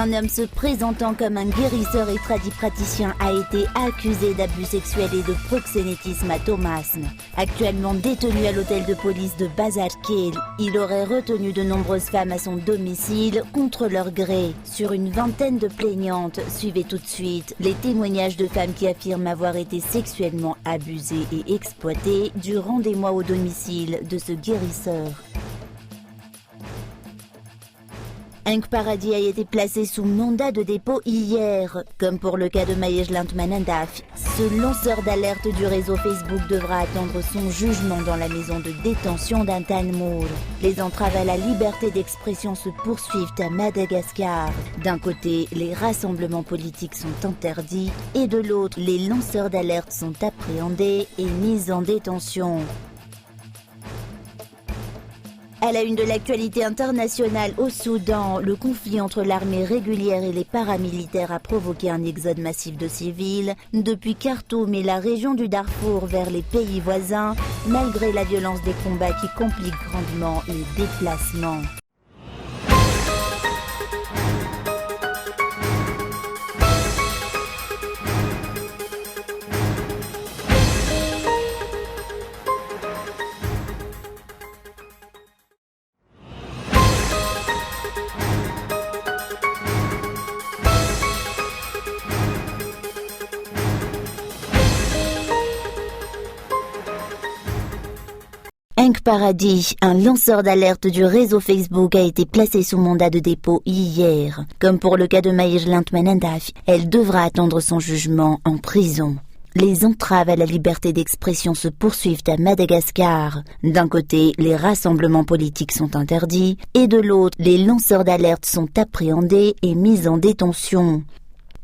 Un homme se présentant comme un guérisseur et tradipraticien a été accusé d'abus sexuels et de proxénétisme à Thomasn. Actuellement détenu à l'hôtel de police de Bazarkil, il aurait retenu de nombreuses femmes à son domicile contre leur gré. Sur une vingtaine de plaignantes, suivez tout de suite les témoignages de femmes qui affirment avoir été sexuellement abusées et exploitées durant des mois au domicile de ce guérisseur. Henk Paradis a été placé sous mandat de dépôt hier. Comme pour le cas de Maëjlant Manandaf, ce lanceur d'alerte du réseau Facebook devra attendre son jugement dans la maison de détention d'Antanmour. Les entraves à la liberté d'expression se poursuivent à Madagascar. D'un côté, les rassemblements politiques sont interdits et de l'autre, les lanceurs d'alerte sont appréhendés et mis en détention. À la une de l'actualité internationale au Soudan, le conflit entre l'armée régulière et les paramilitaires a provoqué un exode massif de civils depuis Khartoum et la région du Darfour vers les pays voisins, malgré la violence des combats qui compliquent grandement les déplacements. Henk Paradis, un lanceur d'alerte du réseau Facebook, a été placé sous mandat de dépôt hier. Comme pour le cas de Maëjlant Manandaf, elle devra attendre son jugement en prison. Les entraves à la liberté d'expression se poursuivent à Madagascar. D'un côté, les rassemblements politiques sont interdits, et de l'autre, les lanceurs d'alerte sont appréhendés et mis en détention.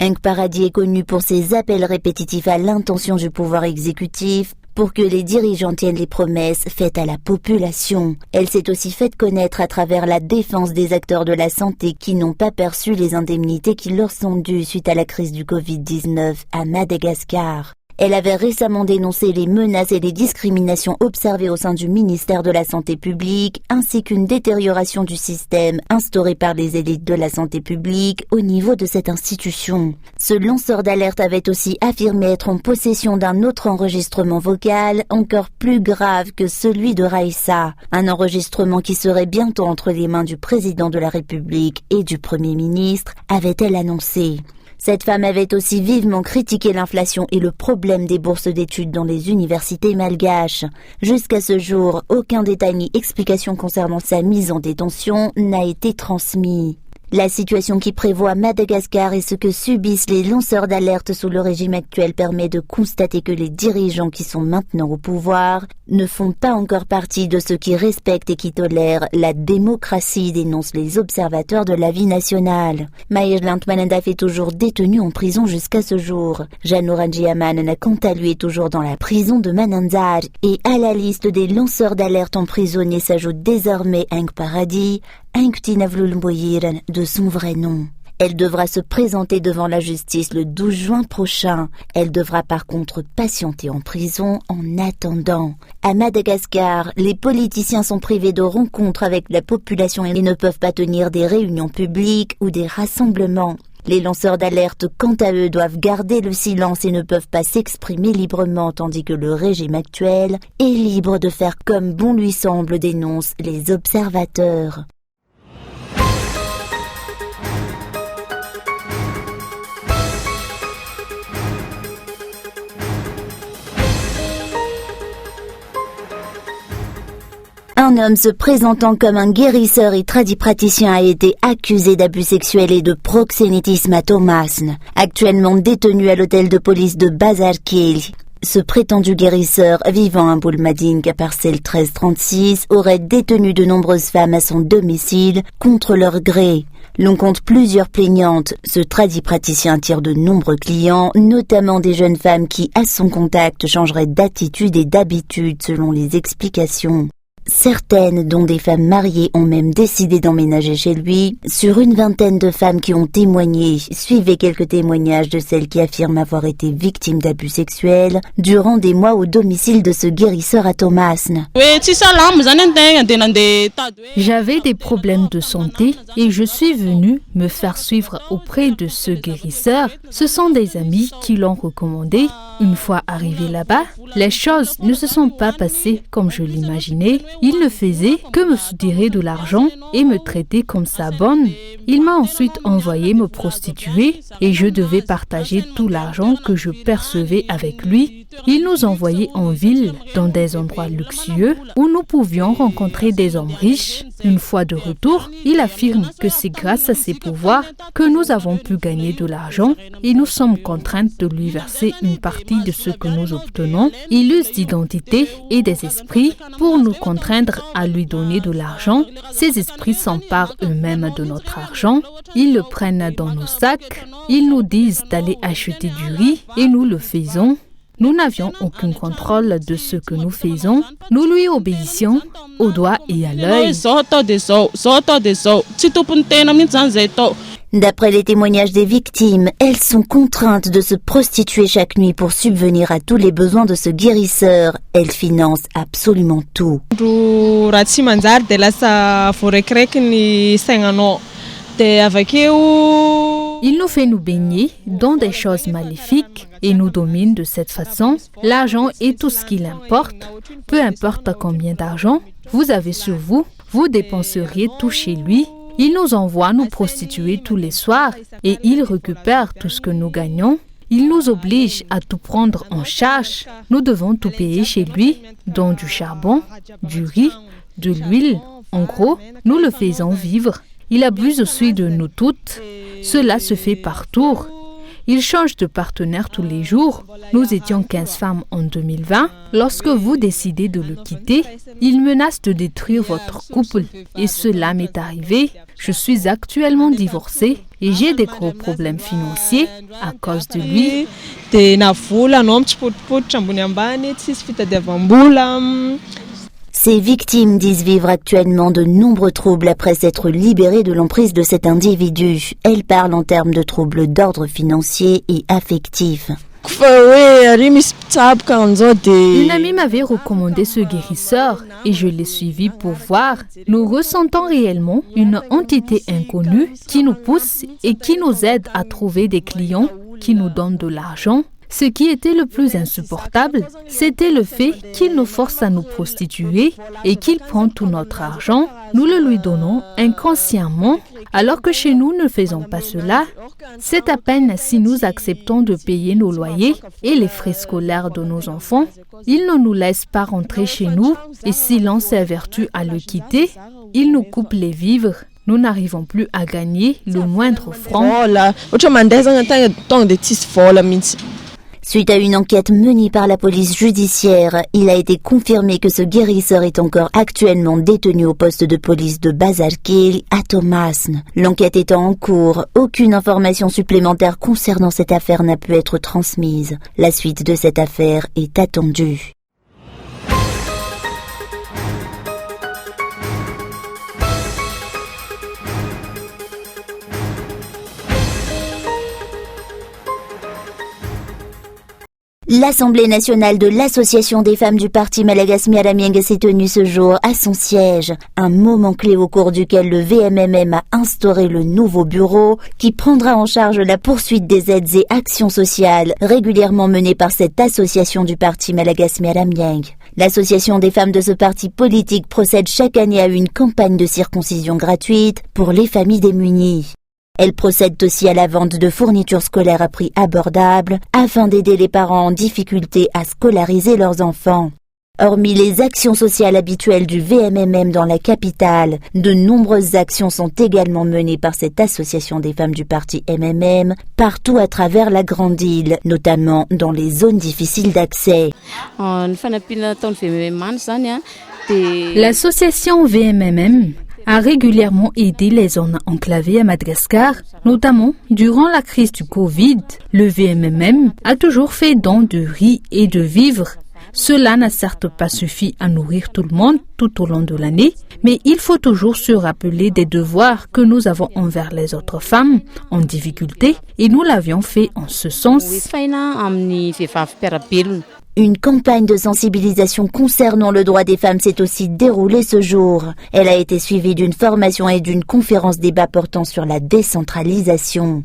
Henk Paradis est connu pour ses appels répétitifs à l'intention du pouvoir exécutif pour que les dirigeants tiennent les promesses faites à la population. Elle s'est aussi faite connaître à travers la défense des acteurs de la santé qui n'ont pas perçu les indemnités qui leur sont dues suite à la crise du Covid-19 à Madagascar. Elle avait récemment dénoncé les menaces et les discriminations observées au sein du ministère de la Santé publique, ainsi qu'une détérioration du système instauré par les élites de la santé publique au niveau de cette institution. Ce lanceur d'alerte avait aussi affirmé être en possession d'un autre enregistrement vocal encore plus grave que celui de Raïssa, un enregistrement qui serait bientôt entre les mains du président de la République et du Premier ministre, avait-elle annoncé. Cette femme avait aussi vivement critiqué l'inflation et le problème des bourses d'études dans les universités malgaches. Jusqu'à ce jour, aucun détail ni explication concernant sa mise en détention n'a été transmis. La situation qui prévoit Madagascar et ce que subissent les lanceurs d'alerte sous le régime actuel permet de constater que les dirigeants qui sont maintenant au pouvoir ne font pas encore partie de ceux qui respectent et qui tolèrent la démocratie, dénoncent les observateurs de la vie nationale. Maëjlant Manandaf est toujours détenu en prison jusqu'à ce jour. Janoranji Aman, quant à lui, est toujours dans la prison de Mananzar. Et à la liste des lanceurs d'alerte emprisonnés s'ajoute désormais Henk Paradis, Henk Tinavlulmboyiren de son vrai nom. Elle devra se présenter devant la justice le 12 juin prochain. Elle devra par contre patienter en prison en attendant. À Madagascar, les politiciens sont privés de rencontres avec la population et ne peuvent pas tenir des réunions publiques ou des rassemblements. Les lanceurs d'alerte, quant à eux, doivent garder le silence et ne peuvent pas s'exprimer librement, tandis que le régime actuel est libre de faire comme bon lui semble, dénoncent les observateurs. Un homme se présentant comme un guérisseur et tradipraticien a été accusé d'abus sexuels et de proxénétisme à Thomasn, actuellement détenu à l'hôtel de police de Bazarkil. Ce prétendu guérisseur, vivant à Boulmading à parcelle 1336, aurait détenu de nombreuses femmes à son domicile contre leur gré. L'on compte plusieurs plaignantes. Ce tradipraticien attire de nombreux clients, notamment des jeunes femmes qui, à son contact, changeraient d'attitude et d'habitude selon les explications. Certaines, dont des femmes mariées, ont même décidé d'emménager chez lui. Sur une vingtaine de femmes qui ont témoigné, suivez quelques témoignages de celles qui affirment avoir été victimes d'abus sexuels durant des mois au domicile de ce guérisseur à Thomasne. J'avais des problèmes de santé et je suis venue me faire suivre auprès de ce guérisseur. Ce sont des amis qui l'ont recommandé. Une fois arrivé là-bas, les choses ne se sont pas passées comme je l'imaginais. Il ne faisait que me soutirer de l'argent et me traiter comme sa bonne. Il m'a ensuite envoyé me prostituer et je devais partager tout l'argent que je percevais avec lui. Il nous envoyait en ville, dans des endroits luxueux où nous pouvions rencontrer des hommes riches. Une fois de retour, il affirme que c'est grâce à ses pouvoirs que nous avons pu gagner de l'argent et nous sommes contraintes de lui verser une partie de ce que nous obtenons. Il use d'identité et des esprits pour nous contraindre à lui donner de l'argent. Ces esprits s'emparent eux-mêmes de notre argent. Ils le prennent dans nos sacs. Ils nous disent d'aller acheter du riz et nous le faisons. Nous n'avions aucun contrôle de ce que nous faisons. Nous lui obéissions au doigt et à l'œil. D'après les témoignages des victimes, elles sont contraintes de se prostituer chaque nuit pour subvenir à tous les besoins de ce guérisseur. Elles financent absolument tout. Il nous fait nous baigner dans des choses maléfiques et nous domine de cette façon. L'argent est tout ce qu'il importe. Peu importe combien d'argent vous avez sur vous, vous dépenseriez tout chez lui. Il nous envoie nous prostituer tous les soirs et il récupère tout ce que nous gagnons. Il nous oblige à tout prendre en charge. Nous devons tout payer chez lui, dont du charbon, du riz, de l'huile. En gros, nous le faisons vivre. Il abuse aussi de nous toutes. Cela se fait par tour. Il change de partenaire tous les jours. Nous étions 15 femmes en 2020. Lorsque vous décidez de le quitter, il menace de détruire votre couple. Et cela m'est arrivé. Je suis actuellement divorcée et j'ai des gros problèmes financiers à cause de lui. Ces victimes disent vivre actuellement de nombreux troubles après s'être libérées de l'emprise de cet individu. Elles parlent en termes de troubles d'ordre financier et affectif. Une amie m'avait recommandé ce guérisseur et je l'ai suivi pour voir. Nous ressentons réellement une entité inconnue qui nous pousse et qui nous aide à trouver des clients qui nous donnent de l'argent. Ce qui était le plus insupportable, c'était le fait qu'il nous force à nous prostituer et qu'il prend tout notre argent. Nous le lui donnons inconsciemment, alors que chez nous ne faisons pas cela. C'est à peine si nous acceptons de payer nos loyers et les frais scolaires de nos enfants. Il ne nous laisse pas rentrer chez nous et si l'on s'évertue à le quitter, il nous coupe les vivres. Nous n'arrivons plus à gagner le moindre franc. Suite à une enquête menée par la police judiciaire, il a été confirmé que ce guérisseur est encore actuellement détenu au poste de police de Bazarkil à Thomasne. L'enquête étant en cours, aucune information supplémentaire concernant cette affaire n'a pu être transmise. La suite de cette affaire est attendue. L'Assemblée nationale de l'Association des femmes du parti Malagasy Mialamieng s'est tenue ce jour à son siège. Un moment clé au cours duquel le VMMM a instauré le nouveau bureau qui prendra en charge la poursuite des aides et actions sociales régulièrement menées par cette association du parti Malagasy Mialamieng. L'association des femmes de ce parti politique procède chaque année à une campagne de circoncision gratuite pour les familles démunies. Elle procède aussi à la vente de fournitures scolaires à prix abordable afin d'aider les parents en difficulté à scolariser leurs enfants. Hormis les actions sociales habituelles du VMMM dans la capitale, de nombreuses actions sont également menées par cette association des femmes du parti MMM partout à travers la Grande Île, notamment dans les zones difficiles d'accès. L'association VMMM a régulièrement aidé les zones enclavées à Madagascar, notamment durant la crise du Covid. Le VMMM a toujours fait don de riz et de vivres, Cela n'a certes pas suffi à nourrir tout le monde tout au long de l'année, mais il faut toujours se rappeler des devoirs que nous avons envers les autres femmes en difficulté et nous l'avions fait en ce sens. Une campagne de sensibilisation concernant le droit des femmes s'est aussi déroulée ce jour. Elle a été suivie d'une formation et d'une conférence débat portant sur la décentralisation.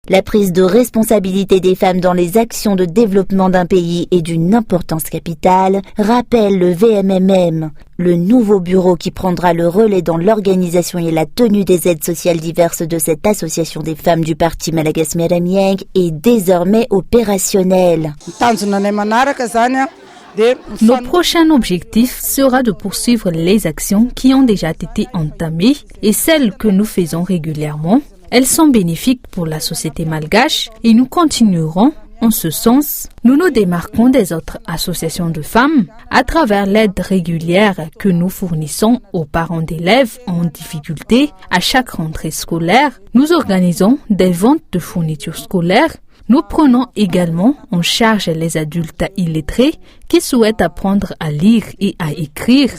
La prise de responsabilité des femmes dans les actions de développement d'un pays est d'une importance capitale, rappelle le VMMM. Le nouveau bureau qui prendra le relais dans l'organisation et la tenue des aides sociales diverses de cette association des femmes du parti Malagasy Miaramieng est désormais opérationnel. Nos prochains objectifs sera de poursuivre les actions qui ont déjà été entamées et celles que nous faisons régulièrement. Elles sont bénéfiques pour la société malgache et nous continuerons en ce sens. Nous nous démarquons des autres associations de femmes à travers l'aide régulière que nous fournissons aux parents d'élèves en difficulté à chaque rentrée scolaire. Nous organisons des ventes de fournitures scolaires. Nous prenons également en charge les adultes illettrés qui souhaitent apprendre à lire et à écrire.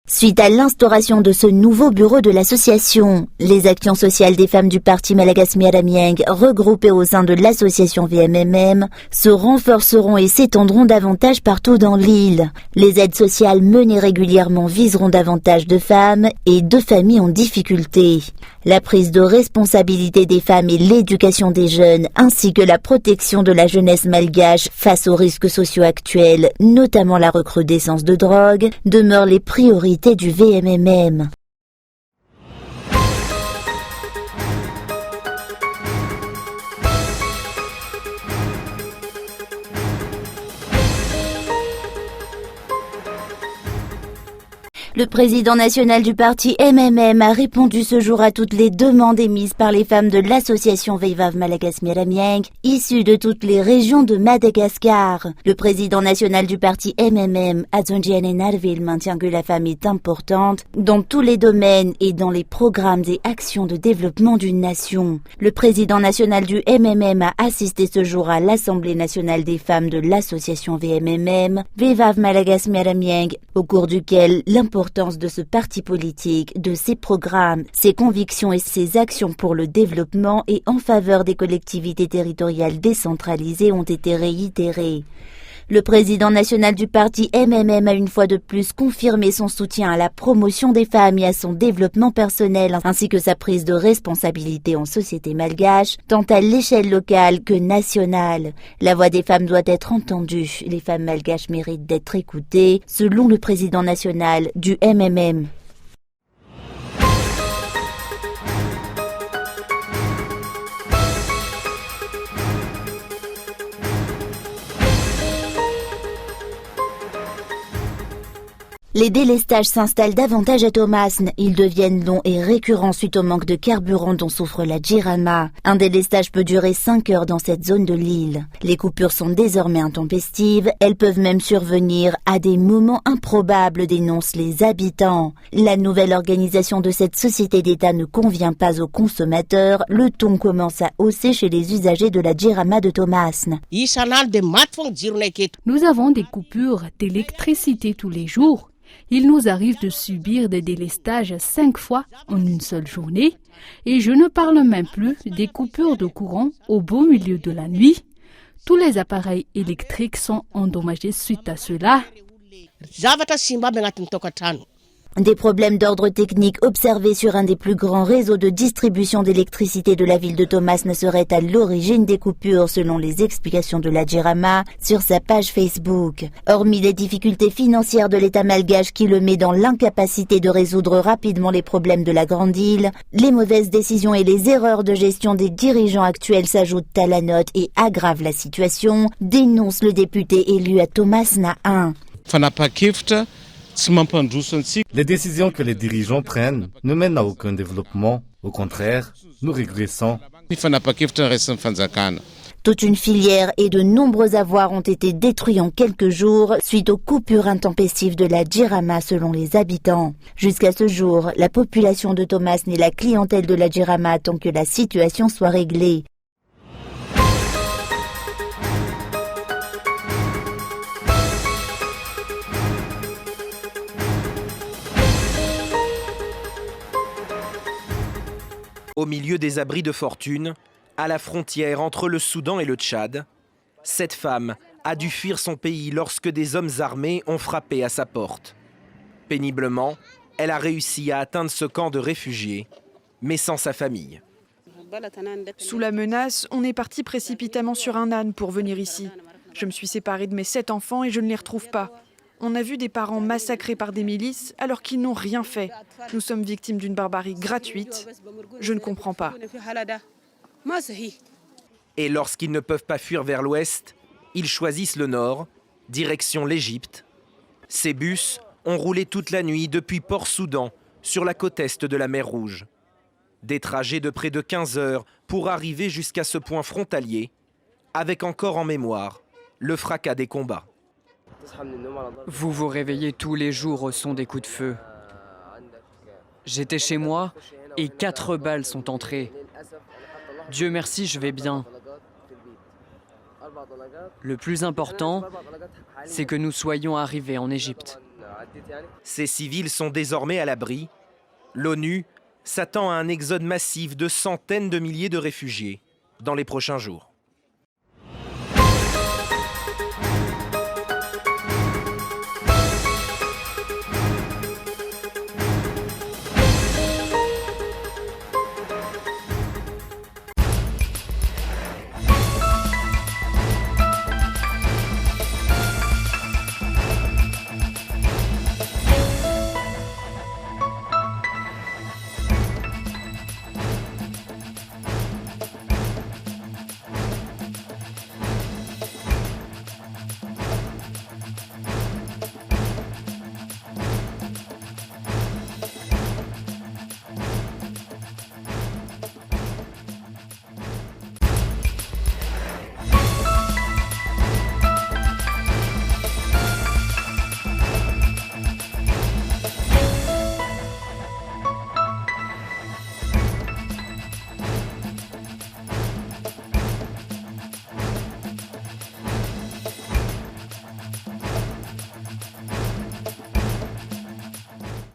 Suite à l'instauration de ce nouveau bureau de l'association, les actions sociales des femmes du parti Malagasy Miaramieng regroupées au sein de l'association VMMM se renforceront et s'étendront davantage partout dans l'île. Les aides sociales menées régulièrement viseront davantage de femmes et de familles en difficulté. La prise de responsabilité des femmes et l'éducation des jeunes, ainsi que la protection de la jeunesse malgache face aux risques sociaux actuels, notamment la recrudescence de drogue, demeurent les priorités du VMMM. Le président national du parti MMM a répondu ce jour à toutes les demandes émises par les femmes de l'association Veivav Malagasy Miaramieng, issues de toutes les régions de Madagascar. Le président national du parti MMM, Adzonjiane Narville, maintient que la femme est importante dans tous les domaines et dans les programmes et actions de développement d'une nation. Le président national du MMM a assisté ce jour à l'Assemblée nationale des femmes de l'association VMMM, Veivav Malagasy Miaramieng, au cours duquel l'importance de ce parti politique, de ses programmes, ses convictions et ses actions pour le développement et en faveur des collectivités territoriales décentralisées ont été réitérées. Le président national du parti MMM a une fois de plus confirmé son soutien à la promotion des femmes et à son développement personnel, ainsi que sa prise de responsabilité en société malgache, tant à l'échelle locale que nationale. La voix des femmes doit être entendue. Les femmes malgaches méritent d'être écoutées, selon le président national du MMM. Les délestages s'installent davantage à Tomasne. Ils deviennent longs et récurrents suite au manque de carburant dont souffre la Jirama. Un délestage peut durer 5 heures dans cette zone de l'île. Les coupures sont désormais intempestives. Elles peuvent même survenir à des moments improbables, dénoncent les habitants. La nouvelle organisation de cette société d'État ne convient pas aux consommateurs. Le ton commence à hausser chez les usagers de la Jirama de Tomasne. Nous avons des coupures d'électricité tous les jours. Il nous arrive de subir des délestages 5 fois en une seule journée et je ne parle même plus des coupures de courant au beau milieu de la nuit. Tous les appareils électriques sont endommagés suite à cela. Des problèmes d'ordre technique observés sur un des plus grands réseaux de distribution d'électricité de la ville de Tomasne seraient à l'origine des coupures, selon les explications de la Jirama sur sa page Facebook. Hormis les difficultés financières de l'État malgache qui le met dans l'incapacité de résoudre rapidement les problèmes de la grande île, les mauvaises décisions et les erreurs de gestion des dirigeants actuels s'ajoutent à la note et aggravent la situation, dénonce le député élu à Tomasne 1. Les décisions que les dirigeants prennent ne mènent à aucun développement. Au contraire, nous régressons. Toute une filière et de nombreux avoirs ont été détruits en quelques jours suite aux coupures intempestives de la Jirama selon les habitants. Jusqu'à ce jour, la population de Tomasne et la clientèle de la Jirama attendent que la situation soit réglée. Au milieu des abris de fortune, à la frontière entre le Soudan et le Tchad, cette femme a dû fuir son pays lorsque des hommes armés ont frappé à sa porte. Péniblement, elle a réussi à atteindre ce camp de réfugiés, mais sans sa famille. Sous la menace, on est parti précipitamment sur un âne pour venir ici. Je me suis séparée de mes 7 enfants et je ne les retrouve pas. On a vu des parents massacrés par des milices alors qu'ils n'ont rien fait. Nous sommes victimes d'une barbarie gratuite. Je ne comprends pas. Et lorsqu'ils ne peuvent pas fuir vers l'ouest, ils choisissent le nord, direction l'Égypte. Ces bus ont roulé toute la nuit depuis Port-Soudan, sur la côte est de la mer Rouge. Des trajets de près de 15 heures pour arriver jusqu'à ce point frontalier, avec encore en mémoire le fracas des combats. Vous vous réveillez tous les jours au son des coups de feu. J'étais chez moi et 4 balles sont entrées. Dieu merci, je vais bien. Le plus important, c'est que nous soyons arrivés en Égypte. Ces civils sont désormais à l'abri. L'ONU s'attend à un exode massif de centaines de milliers de réfugiés dans les prochains jours.